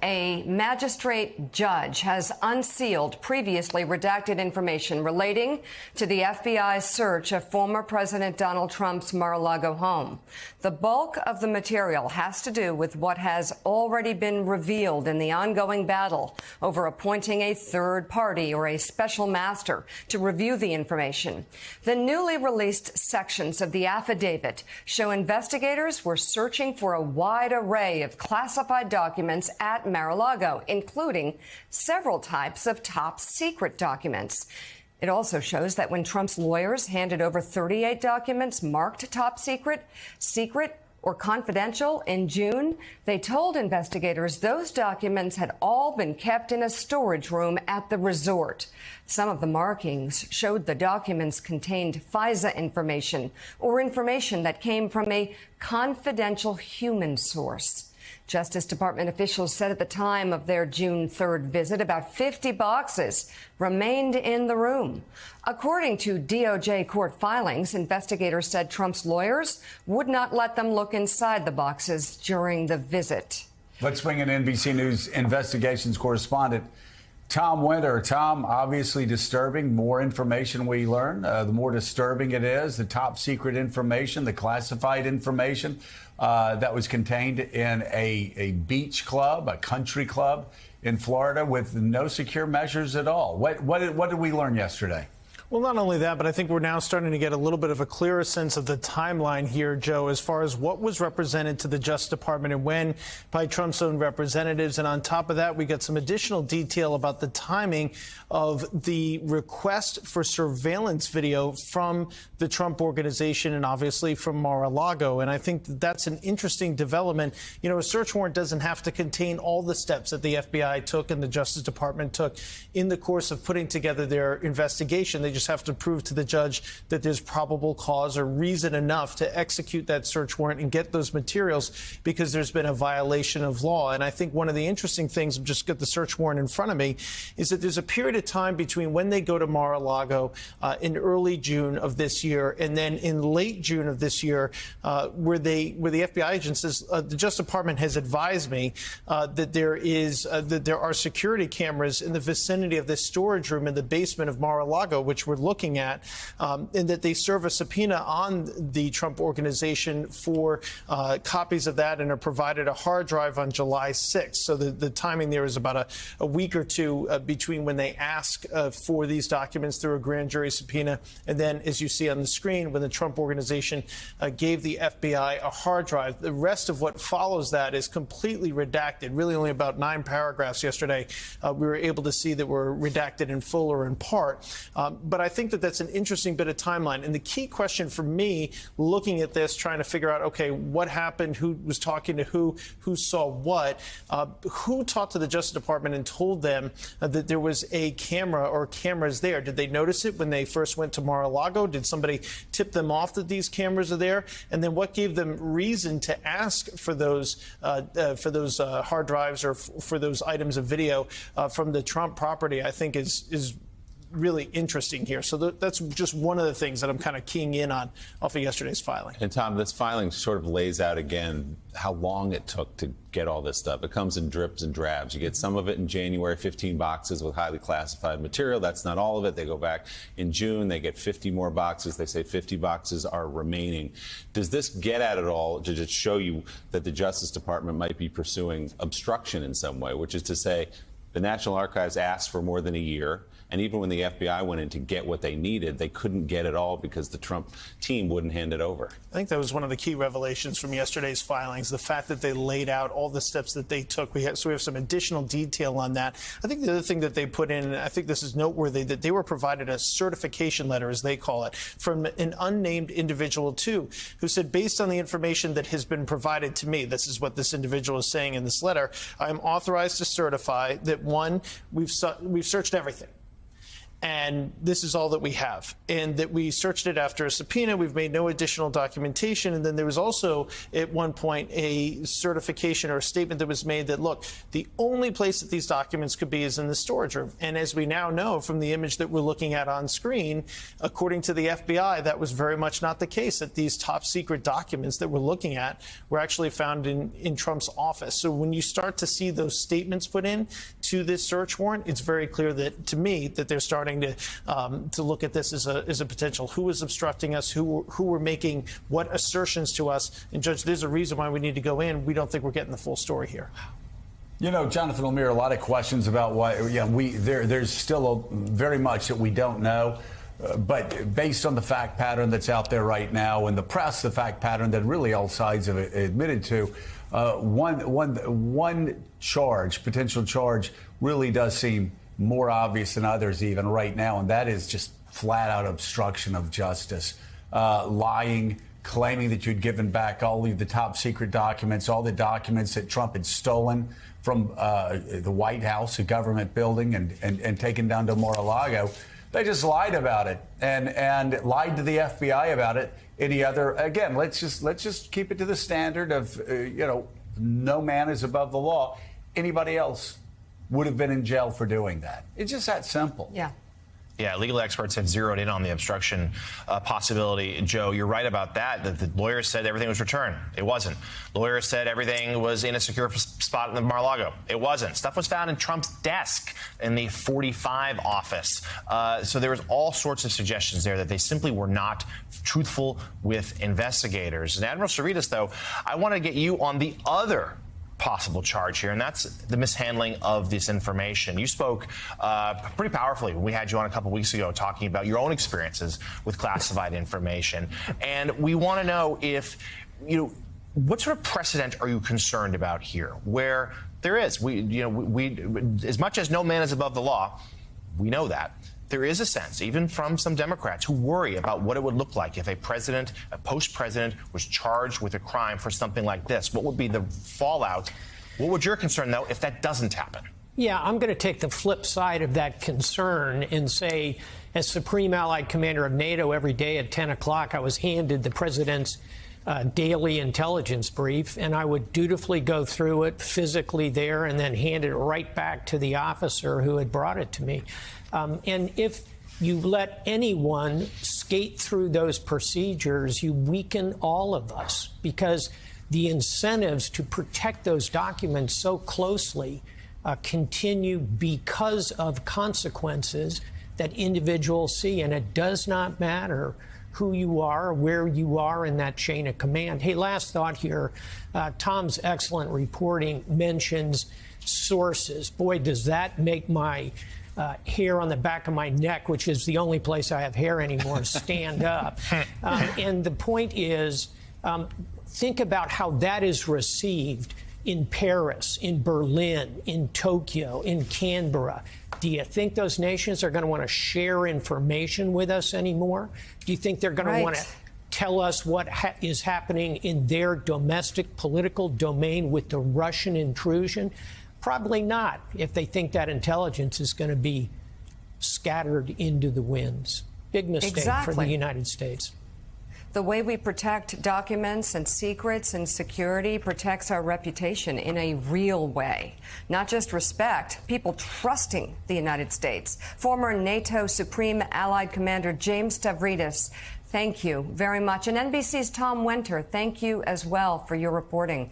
a magistrate judge has unsealed previously redacted information relating to the FBI's search of former President Donald Trump's Mar-a-Lago home. The bulk of the material has to do with what has already been revealed in the ongoing battle over appointing a third party or a special master to review the information. The newly released sections of the affidavit show investigators were searching for a wide array of classified documents at Mar-a-Lago, including several types of top secret documents. It also shows that when Trump's lawyers handed over 38 documents marked top secret, secret, or confidential in June, they told investigators those documents had all been kept in a storage room at the resort. Some of the markings showed the documents contained FISA information or information that came from a confidential human source. Justice Department officials said at the time of their June 3rd visit, about 50 boxes remained in the room. According to DOJ court filings, investigators said Trump's lawyers would not let them look inside the boxes during the visit. Let's bring in NBC News investigations correspondent Tom Winter. Tom, obviously disturbing. More information we learn, the more disturbing it is. The top secret information, the classified information that was contained in a beach club, a country club in Florida with no secure measures at all. What did we learn yesterday? Well, not only that, but I think we're now starting to get a little bit of a clearer sense of the timeline here, Joe, as far as what was represented to the Justice Department and when by Trump's own representatives. And on top of that, we got some additional detail about the timing of the request for surveillance video from the Trump Organization and obviously from Mar-a-Lago. And I think that's an interesting development. You know, a search warrant doesn't have to contain all the steps that the FBI took and the Justice Department took in the course of putting together their investigation. They just have to prove to the judge that there's probable cause or reason enough to execute that search warrant and get those materials because there's been a violation of law. And I think one of the interesting things, just get the search warrant in front of me, is that there's a period of time between when they go to Mar-a-Lago in early June of this year and then in late June of this year where the FBI agent says the Justice Department has advised me that there are security cameras in the vicinity of this storage room in the basement of Mar-a-Lago, which we're looking at, and that they serve a subpoena on the Trump Organization for copies of that and are provided a hard drive on July 6th. So the timing there is about a week or two between when they ask for these documents through a grand jury subpoena and then, as you see on the screen, when the Trump Organization gave the FBI a hard drive. The rest of what follows that is completely redacted, really only about 9 paragraphs yesterday. We were able to see that were redacted in full or in part. But I think that that's an interesting bit of timeline. And the key question for me, looking at this, trying to figure out, OK, what happened, who was talking to who saw what, who talked to the Justice Department and told them that there was a camera or cameras there? Did they notice it when they first went to Mar-a-Lago? Did somebody tip them off that these cameras are there? And then what gave them reason to ask for those hard drives or for those items of video from the Trump property, I think is really interesting here. So that's just one of the things that I'm kind of keying in on off of yesterday's filing. And Tom, this filing sort of lays out again how long it took to get all this stuff. It comes in drips and drabs. You get some of it in January, 15 boxes with highly classified material. That's not all of it. They go back in June, they get 50 more boxes. They say 50 boxes are remaining. Does this get at it all to just show you that the Justice Department might be pursuing obstruction in some way, which is to say the National Archives asked for more than a year. And even when the FBI went in to get what they needed, they couldn't get it all because the Trump team wouldn't hand it over. I think that was one of the key revelations from yesterday's filings, the fact that they laid out all the steps that they took. So we have some additional detail on that. I think the other thing that they put in, and I think this is noteworthy, that they were provided a certification letter, as they call it, from an unnamed individual, too, who said, based on the information that has been provided to me, this is what this individual is saying in this letter, I am authorized to certify that, one, we've searched everything. and this is all that we have, and that we searched it after a subpoena. We've made no additional documentation. And then there was also at one point a certification or a statement that was made that, look, the only place that these documents could be is in the storage room. And as we now know from the image that we're looking at on screen, according to the FBI, that was very much not the case, that these top secret documents that we're looking at were actually found in Trump's office. So when you start to see those statements put in to this search warrant, it's very clear that, to me, that they're starting to look at this as a potential who is obstructing us, who were making what assertions to us. And Judge, there's a reason why we need to go in. We don't think we're getting the full story here. You know, Jonathan Lemire, a lot of questions about why. Yeah, there's still very much that we don't know. But based on the fact pattern that's out there right now, and the press, the fact pattern that really all sides have admitted to, one charge, potential charge, really does seem more obvious than others even right now, and that is just flat out obstruction of justice, lying, claiming that you'd given back all of the top secret documents, all the documents that Trump had stolen from the White House, a government building, and taken down to Mar-a-Lago. They just lied about it and lied to the FBI about it. Any other, again, let's just keep it to the standard of, no man is above the law. Anybody else would have been in jail for doing that. It's just that simple. Yeah. Yeah, legal experts have zeroed in on the obstruction possibility. Joe, you're right about that. The lawyers said everything was returned. It wasn't. Lawyers said everything was in a secure spot in the Mar-a-Lago. It wasn't. Stuff was found in Trump's desk in the 45 office. So there was all sorts of suggestions there that they simply were not truthful with investigators. And Admiral Saritas, though, I want to get you on the other possible charge here, and that's the mishandling of this information. You spoke pretty powerfully when we had you on a couple weeks ago talking about your own experiences with classified information. And we want to know if, what sort of precedent are you concerned about here, where there is, we as much as no man is above the law, we know that. There is a sense, even from some Democrats, who worry about what it would look like if a post-president, was charged with a crime for something like this. What would be the fallout? What would your concern, though, if that doesn't happen? Yeah, I'm going to take the flip side of that concern and say, as Supreme Allied Commander of NATO, every day at 10 o'clock, I was handed the president's daily intelligence brief, and I would dutifully go through it physically there and then hand it right back to the officer who had brought it to me. And if you let anyone skate through those procedures, you weaken all of us, because the incentives to protect those documents so closely continue because of consequences that individuals see. And it does not matter who you are, where you are in that chain of command. Hey, last thought here. Tom's excellent reporting mentions sources. Boy, does that make my hair on the back of my neck, which is the only place I have hair anymore, stand up. And the point is, think about how that is received in Paris, in Berlin, in Tokyo, in Canberra. Do you think those nations are going to want to share information with us anymore? Do you think they're going to want to tell us what is happening in their domestic political domain with the Russian intrusion? Probably not, if they think that intelligence is going to be scattered into the winds. Big mistake for the United States. The way we protect documents and secrets and security protects our reputation in a real way. Not just respect, people trusting the United States. Former NATO Supreme Allied Commander James Stavridis, thank you very much. And NBC's Tom Winter, thank you as well for your reporting.